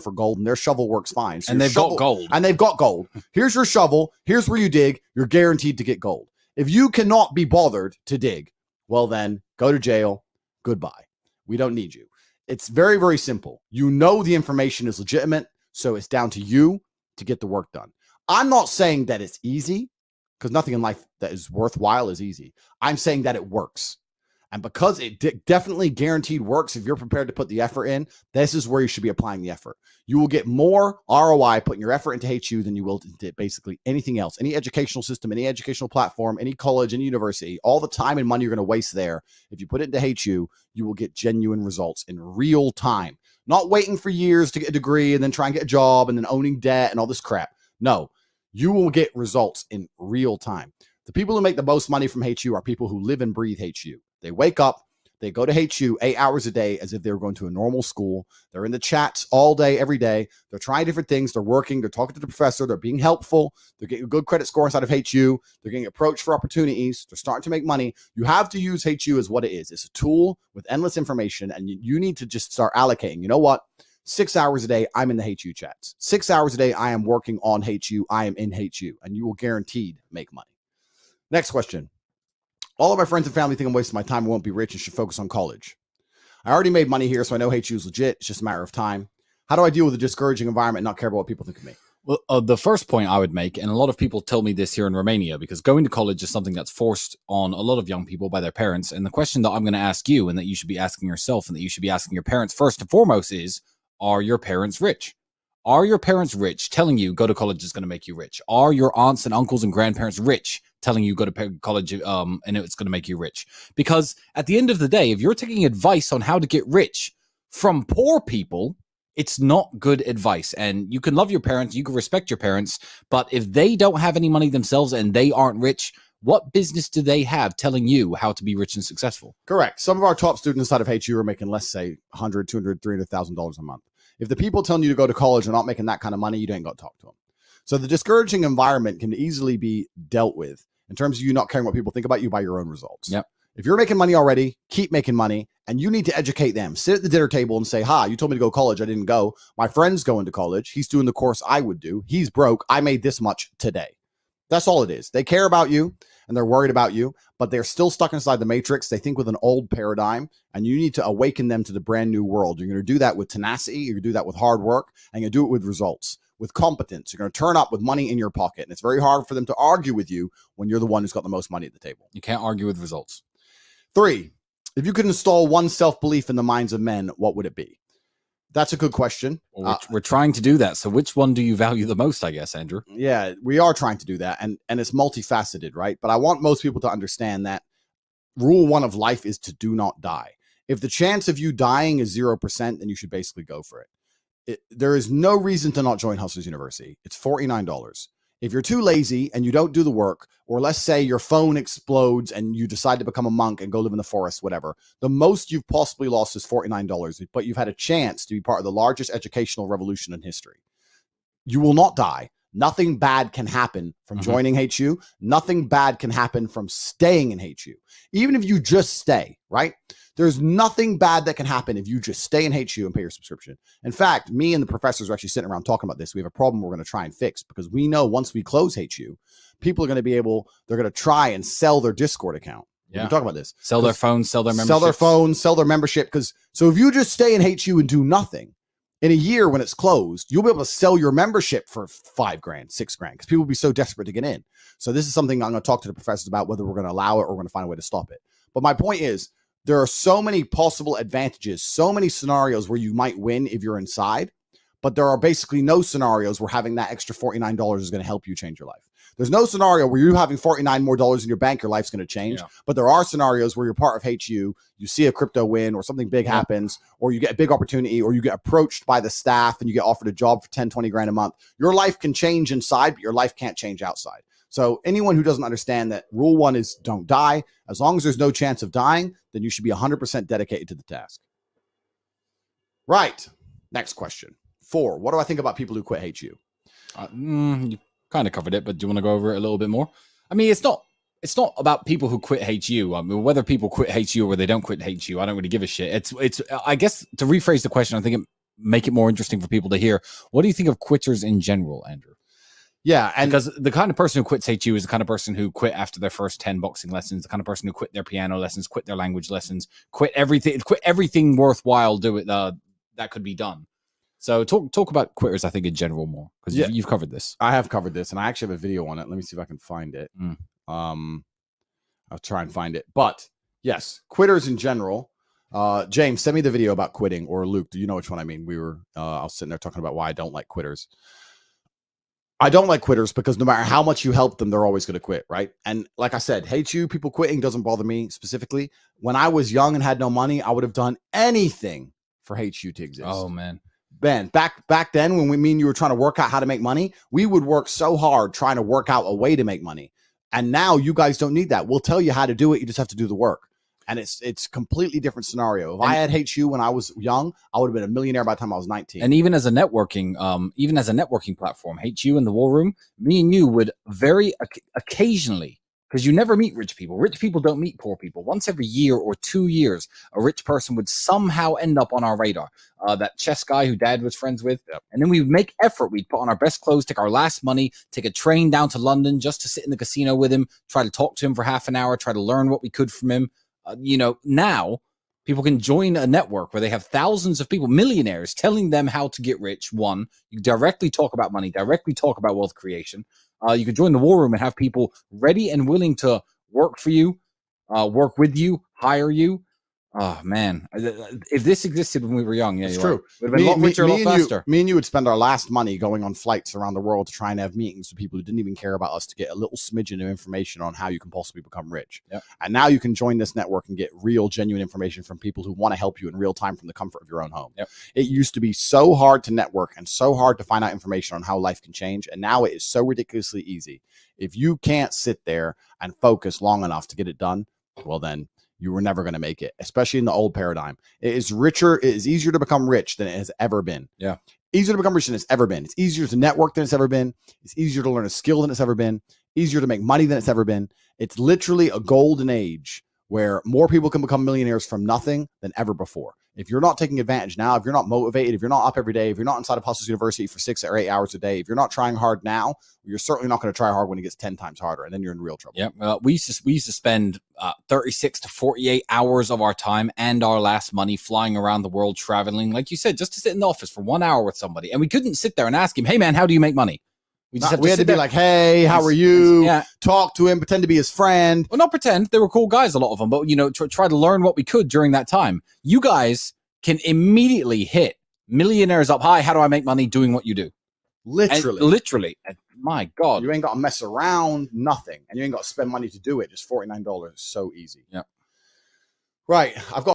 for gold and their shovel works fine. So and they've got gold. And they've got gold. Here's your shovel. Here's where you dig. You're guaranteed to get gold. If you cannot be bothered to dig, well then go to jail. Goodbye. We don't need you. It's very, very simple. You know the information is legitimate, so it's down to you to get the work done. I'm not saying that it's easy, because nothing in life that is worthwhile is easy. I'm saying that it works. And because it definitely guaranteed works, if you're prepared to put the effort in, this is where you should be applying the effort. You will get more ROI putting your effort into HU than you will into basically anything else. Any educational system, any educational platform, any college, any university, all the time and money you're going to waste there. If you put it into HU, you will get genuine results in real time. Not waiting for years to get a degree and then try and get a job and then owning debt and all this crap. No, you will get results in real time. The people who make the most money from HU are people who live and breathe HU. They wake up, they go to HU 8 hours a day as if they were going to a normal school. They're in the chats all day, every day. They're trying different things. They're working. They're talking to the professor. They're being helpful. They're getting a good credit score inside of HU. They're getting approached for opportunities. They're starting to make money. You have to use HU as what it is. It's a tool with endless information, and you need to just start allocating. You know what? 6 hours a day, I'm in the HU chats. 6 hours a day, I am working on HU. I am in HU, and you will guaranteed make money. Next question. All of my friends and family think I'm wasting my time and won't be rich and should focus on college. I already made money here, so I know HU is legit. It's just a matter of time. How do I deal with a discouraging environment and not care about what people think of me? Well, the first point I would make, and a lot of people tell me this here in Romania, because going to college is something that's forced on a lot of young people by their parents. And the question that I'm going to ask you, and that you should be asking yourself, and that you should be asking your parents first and foremost is, are your parents rich? Are your parents rich, telling you go to college is going to make you rich? Are your aunts and uncles and grandparents rich, telling you go to college and it's going to make you rich? Because at the end of the day, if you're taking advice on how to get rich from poor people, it's not good advice. And you can love your parents, you can respect your parents, but if they don't have any money themselves and they aren't rich, what business do they have telling you how to be rich and successful? Correct. Some of our top students inside of HU are making, let's say, $100,000, $200,000, $300,000 a month. If the people telling you to go to college are not making that kind of money, you ain't got to talk to them. So the discouraging environment can easily be dealt with in terms of you not caring what people think about you by your own results. Yep. If you're making money already, keep making money, and you need to educate them. Sit at the dinner table and say, hi, you told me to go to college. I didn't go. My friend's going to college. He's doing the course I would do. He's broke. I made this much today. That's all it is. They care about you and they're worried about you, but they're still stuck inside the matrix. They think with an old paradigm, and you need to awaken them to the brand new world. You're going to do that with tenacity. You're going to do that with hard work, and you're going to do it with results, with competence. You're going to turn up with money in your pocket, and it's very hard for them to argue with you when you're the one who's got the most money at the table. You can't argue with results. 3, if you could install one self-belief in the minds of men, what would it be? That's a good question. Well, we're trying to do that. So which one do you value the most, I guess, Andrew? Yeah, we are trying to do that. And it's multifaceted, right? But I want most people to understand that rule 1 of life is to do not die. If the chance of you dying is 0%, then you should basically go for it. There is no reason to not join Hustlers University. It's $49. If you're too lazy and you don't do the work, or let's say your phone explodes and you decide to become a monk and go live in the forest, whatever, the most you've possibly lost is $49, but you've had a chance to be part of the largest educational revolution in history. You will not die. Nothing bad can happen from joining HU. Nothing bad can happen from staying in HU. Even if you just stay, right? There's nothing bad that can happen if you just stay in HU and pay your subscription. In fact, me and the professors are actually sitting around talking about this. We have a problem we're going to try and fix, because we know once we close HU, people are going to be able, they're going to try and sell their Discord account. Yeah. We're talking about this. Sell their phones, sell their membership. Sell their phones, sell their membership. So if you just stay in HU and do nothing, in a year when it's closed, you'll be able to sell your membership for $5,000, $6,000, because people will be so desperate to get in. So this is something I'm going to talk to the professors about, whether we're going to allow it or we're going to find a way to stop it. But my point is, there are so many possible advantages, so many scenarios where you might win if you're inside, but there are basically no scenarios where having that extra $49 is going to help you change your life. There's no scenario where you having $49 more in your bank, your life's going to change. Yeah. But there are scenarios where you're part of HU, you see a crypto win or something big happens, or you get a big opportunity, or you get approached by the staff and you get offered a job for 10, 20 grand a month. Your life can change inside, but your life can't change outside. So anyone who doesn't understand that rule 1 is don't die, as long as there's no chance of dying, then you should be 100% dedicated to the task. Right. Next question. 4, what do I think about people who quit HU? You kind of covered it, but do you want to go over it a little bit more? I mean, it's not about people who quit HU. I mean, whether people quit HU or they don't quit HU, I don't really give a shit. It's I guess to rephrase the question, I think make it more interesting for people to hear. What do you think of quitters in general, Andrew? Yeah, and because the kind of person who quits HU is the kind of person who quit after their first 10 boxing lessons, the kind of person who quit their piano lessons, quit their language lessons, quit everything worthwhile that could be done. So talk about quitters, I think, in general more, because you've covered this. I have covered this, and I actually have a video on it. Let me see if I can find it. I'll try and find it. But yes, quitters in general. James, send me the video about quitting, or Luke, do you know which one I mean? I was sitting there talking about why I don't like quitters. I don't like quitters because no matter how much you help them, they're always going to quit, right? And like I said, HU, people quitting doesn't bother me specifically. When I was young and had no money, I would have done anything for HU to exist. Oh, man. Ben, back then when you were trying to work out how to make money, we would work so hard trying to work out a way to make money. And now you guys don't need that. We'll tell you how to do it. You just have to do the work. And it's completely different scenario. If I had HU when I was young, I would have been a millionaire by the time I was 19. And even as a networking platform, HU in the War Room, me and you would very occasionally, because you never meet rich people. Rich people don't meet poor people. Once every year or 2 years, a rich person would somehow end up on our radar. That chess guy who Dad was friends with. Yep. And then we would make effort. We'd put on our best clothes, take our last money, take a train down to London just to sit in the casino with him, try to talk to him for half an hour, try to learn what we could from him. Now people can join a network where they have thousands of people, millionaires, telling them how to get rich. One, you directly talk about money, directly talk about wealth creation. You can join the War Room and have people ready and willing to work for you, work with you, hire you. Oh, man. If this existed when we were young, yeah, it's true. It would have been a lot richer, a lot faster. Me and you would spend our last money going on flights around the world to try and have meetings with people who didn't even care about us to get a little smidgen of information on how you can possibly become rich. Yep. And now you can join this network and get real, genuine information from people who want to help you in real time from the comfort of your own home. Yep. It used to be so hard to network and so hard to find out information on how life can change. And now it is so ridiculously easy. If you can't sit there and focus long enough to get it done, well, then you were never going to make it, especially in the old paradigm. It is easier to become rich than it has ever been. Yeah. Easier to become rich than it's ever been. It's easier to network than it's ever been. It's easier to learn a skill than it's ever been. Easier to make money than it's ever been. It's literally a golden age where more people can become millionaires from nothing than ever before. If you're not taking advantage now, if you're not motivated, if you're not up every day, if you're not inside of Hustlers University for 6 or 8 hours a day, if you're not trying hard now, you're certainly not going to try hard when it gets 10 times harder, and then you're in real trouble. Yeah, we used to spend 36 to 48 hours of our time and our last money flying around the world, traveling, like you said, just to sit in the office for 1 hour with somebody, and we couldn't sit there and ask him, "Hey, man, how do you make money?" We had to be like, "Hey, how are you?" Yeah. Talk to him, pretend to be his friend. Well, not pretend. They were cool guys, a lot of them, but try to learn what we could during that time. You guys can immediately hit millionaires up high. How do I make money doing what you do? Literally. And my God. You ain't got to mess around, nothing. And you ain't got to spend money to do it. Just $49. So easy. Yeah. Right. I've got